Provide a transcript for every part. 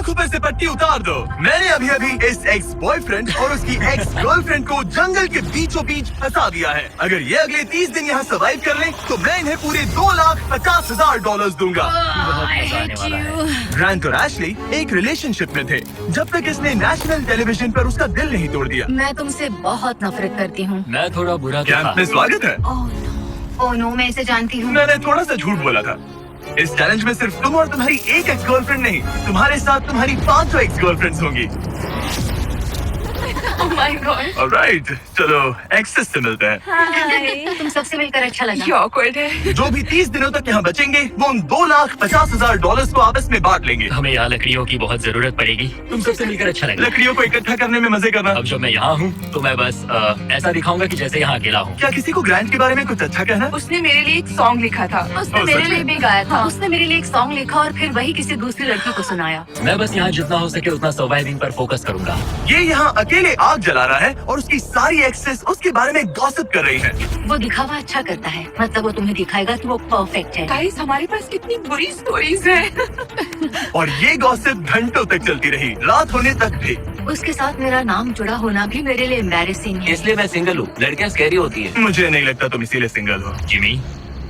आंखों पर से पट्टी उतार दो। मैंने अभी अभी इस एक्स बॉयफ्रेंड और उसकी एक्स गर्लफ्रेंड को जंगल के बीचों बीच फंसा दिया है। अगर ये अगले 30 दिन यहाँ सर्वाइव कर लें तो मैं इन्हें पूरे $2,50,000 दूंगा। ग्रांट और एशली एक रिलेशनशिप में थे जब तक इसने नेशनल टेलीविजन पर उसका दिल नहीं तोड़ दिया। मैं तुमसे बहुत नफरत करती हूँ। मैं थोड़ा बुरा तो कैंप था। में स्वागत है। ओह नो, मैं इसे जानती हूँ। मैंने थोड़ा सा झूठ बोला था। इस चैलेंज में सिर्फ तुम और तुम्हारी एक एक्स गर्लफ्रेंड नहीं, तुम्हारे साथ तुम्हारी 500 एक्स गर्लफ्रेंड्स होंगी। Oh my God. ऑलराइट, चलो एक्सेस से मिलते हैं। हाय, तुम सबसे मिलकर अच्छा लगा। ये awkward है। जो भी 30 दिनों तक यहाँ बचेंगे वो उन $2,50,000 को आपस में बांट लेंगे। हमें यहाँ लकड़ियों की बहुत जरूरत पड़ेगी। तुम सबसे मिलकर अच्छा लगा। लकड़ियों को इकट्ठा करने में मजे करना। अब जब मैं यहाँ हूँ तो मैं बस ऐसा दिखाऊंगा कि जैसे यहाँ अकेला हूँ। क्या किसी को ग्रांट के बारे में कुछ अच्छा कहना है? उसने मेरे लिए एक सॉन्ग लिखा था। उसने ओह, मेरे सच लिए में? भी गाया था। उसने मेरे लिए एक सॉन्ग लिखा और फिर वही किसी दूसरी लड़की को सुनाया। मैं बस यहाँ जितना हो सके उतना सर्वाइविंग पर फोकस करूंगा। ये यहाँ अकेले आग जला रहा है और उसकी सारी एक्सेस उसके बारे में गॉसिप कर रही है। वो दिखावा अच्छा करता है, मतलब वो तुम्हें दिखाएगा कि वो परफेक्ट है। गाइस, हमारे पास कितनी बुरी स्टोरीज हैं। और ये गॉसिप घंटों तक चलती रही, रात होने तक भी। उसके साथ मेरा नाम जुड़ा होना भी मेरे लिए एम्बैरेसिंग है। इसलिए मैं सिंगल हूँ। लड़कियाँ स्कैरी होती है। मुझे नहीं लगता तुम इसीलिए सिंगल हो। जिमी,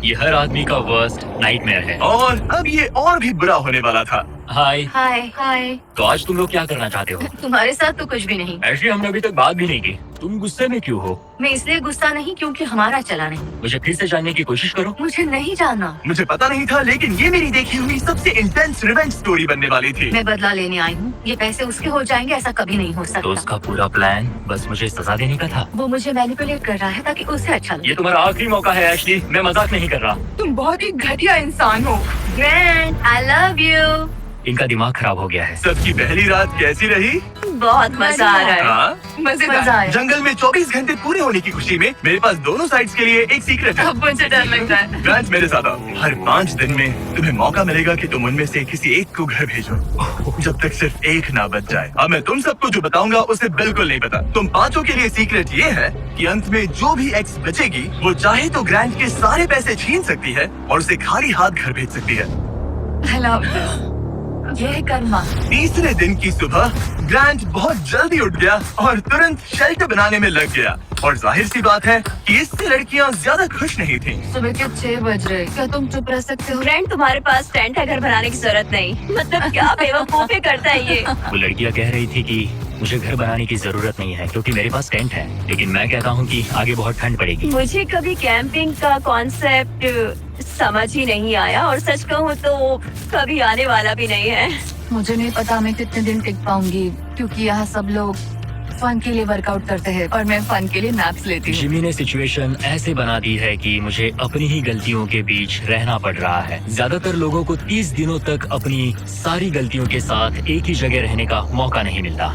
ये हर आदमी का वर्स्ट नाइटमेयर है। और अब ये और भी बुरा होने वाला था। हाय, हाय हाय। तो आज तुम लोग क्या करना चाहते हो? तुम्हारे साथ तो कुछ भी नहीं। एक्चुअली हमने अभी तक बात भी नहीं की। तुम गुस्से में क्यों हो? मैं इसलिए गुस्सा नहीं क्योंकि हमारा चला नहीं। मुझे फिर से जानने की कोशिश करो। मुझे नहीं जानना। मुझे पता नहीं था, लेकिन ये मेरी देखी हुई सबसे इंटेंस रिवेंज स्टोरी बनने वाली थी। मैं बदला लेने आई हूँ। ये पैसे उसके हो जाएंगे ऐसा कभी नहीं हो तो सकता। उसका पूरा प्लान बस मुझे सजा देने का था। वो मुझे मैनिपुलेट कर रहा है ताकि उसे अच्छा लगे। ये तुम्हारा आखिरी मौका है एशली, मैं मजाक नहीं कर रहा। तुम बहुत ही घटिया इंसान हो। Grand, I love you. इनका दिमाग खराब हो गया है। सबकी पहली रात कैसी रही? बहुत मजा आ रहा है। हाँ? मजेदार। मजा आया। जंगल में 24 घंटे पूरे होने की खुशी में मेरे पास दोनों साइड्स के लिए एक सीक्रेट है। अब मुझे डर लगता है। ग्रांट मेरे साथ आओ। हर 5 दिन में तुम्हें मौका मिलेगा कि तुम उनमें से किसी एक को घर भेजो, जब तक सिर्फ एक ना बच जाए। अब मैं तुम सबको जो बताऊंगा उसे बिल्कुल नहीं पता। तुम 5 के लिए सीक्रेट ये है कि अंत में जो भी एक्स बचेगी वो चाहे तो ग्रांट के सारे पैसे छीन सकती है और उसे खाली हाथ घर भेज सकती है। I love this. ये है कर्मा। तीसरे दिन की सुबह ग्रांट बहुत जल्दी उठ गया और तुरंत शेल्टर बनाने में लग गया। और जाहिर सी बात है कि इससे लड़कियां ज्यादा खुश नहीं थीं। सुबह के 6 बज रहे। क्या तुम चुप रह सकते हो? फ्रेंड, तुम्हारे पास टेंट है, घर बनाने की जरूरत नहीं। मतलब क्या बेवकूफी करता है ये। वो लड़कियां कह रही थी कि मुझे घर बनाने की जरूरत नहीं है क्योंकि मेरे पास टेंट है, लेकिन मैं कहता हूँ कि आगे बहुत ठंड पड़ेगी। मुझे कभी कैंपिंग का कॉन्सेप्ट समझ ही नहीं आया और सच कहूँ तो कभी आने वाला भी नहीं है। मुझे नहीं पता मैं कितने दिन टिक पाऊंगी क्योंकि यहाँ सब लोग फन के लिए वर्कआउट करते हैं और मैं फन के लिए नैप्स लेती हूँ। जिमी ने सिचुएशन ऐसे बना दी है कि मुझे अपनी ही गलतियों के बीच रहना पड़ रहा है। ज्यादातर लोगों को 30 दिनों तक अपनी सारी गलतियों के साथ एक ही जगह रहने का मौका नहीं मिलता।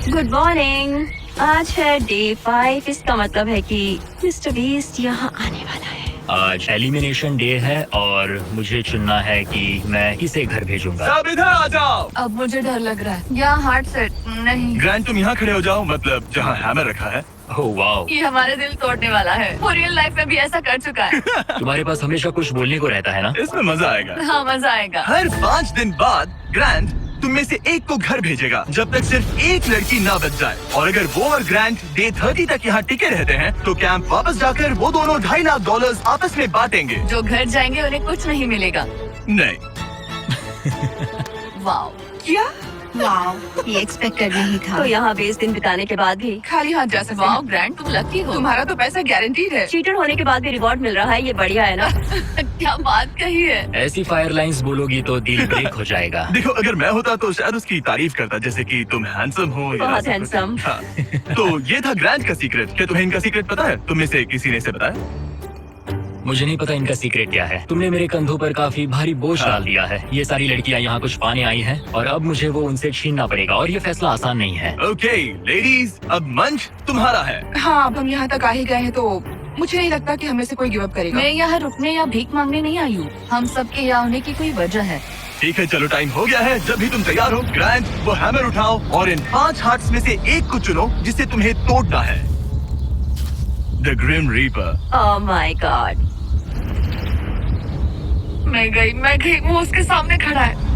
Good morning. आज है डे 5। इसका मतलब है कि मिस्टर बीस्ट यहाँ आने वाला है। आज एलिमिनेशन डे है और मुझे चुनना है कि मैं किसे घर भेजूंगा। सब इधर आ जाओ। अब मुझे डर लग रहा है। यहाँ हार्ट सेट नहीं। ग्रांट तुम यहाँ खड़े हो जाओ, मतलब जहाँ हैमर रखा है। ओह वाओ, ये हमारे दिल तोड़ने वाला है। वो रियल लाइफ में भी ऐसा कर चुका है। तुम्हारे पास हमेशा कुछ बोलने को रहता है ना। इसमें मजा आएगा। हाँ, मजा आएगा। हर 5 दिन बाद ग्रांट तुम में से एक को घर भेजेगा जब तक सिर्फ एक लड़की ना बच जाए। और अगर वो और ग्रांट डे 30 तक यहाँ टिके रहते हैं तो कैंप वापस जाकर वो दोनों $2.5 लाख आपस में बांटेंगे। जो घर जाएंगे उन्हें कुछ नहीं मिलेगा। नहीं, वाओ, क्या? वाओ, ये एक्सपेक्ट कर नहीं था। तो यहाँ 20 दिन बिताने के बाद भी खाली हाथ जा सकते वाओ हैं। ग्रैंड, तुम लकी हो। तुम्हारा तो पैसा गारंटीड है। चीटर होने के बाद भी रिवॉर्ड मिल रहा है, ये बढ़िया है ना। क्या बात कही है। ऐसी फायर लाइंस बोलोगी तो दिल ब्रेक हो जाएगा। देखो अगर मैं होता तो शायद उसकी तारीफ करता, जैसे कि तुम हैंडसम हो या बहुत ऐसा कुछ। handsome। हाँ। तो ये था ग्रांट का सीक्रेट। क्या तुम्हें इनका सीक्रेट पता है? तुम में से किसी ने इसे बताया? मुझे नहीं पता इनका सीक्रेट क्या है। तुमने मेरे कंधों पर काफी भारी बोझ डाल दिया है। ये सारी लड़कियां यहाँ कुछ पाने आई हैं और अब मुझे वो उनसे छीनना पड़ेगा और ये फैसला आसान नहीं है। ओके लेडीज, अब मंच तुम्हारा है। हाँ, अब हम यहाँ तक आ ही गए हैं तो मुझे नहीं लगता कि हमें से कोई गिव अप करेगा। मैं यहाँ रुकने या भीख मांगने नहीं आई हूँ। हम सबके यहाँ होने की कोई वजह है। ठीक है, चलो टाइम हो गया है। जब भी तुम तैयार हो ग्रांट, वो हैमर उठाओ और इन 5 हार्ट्स में से एक को चुनो जिसे तुम्हें तोड़ना है। The grim reaper. Oh my god. मैं गई, वो उसके सामने खड़ा है।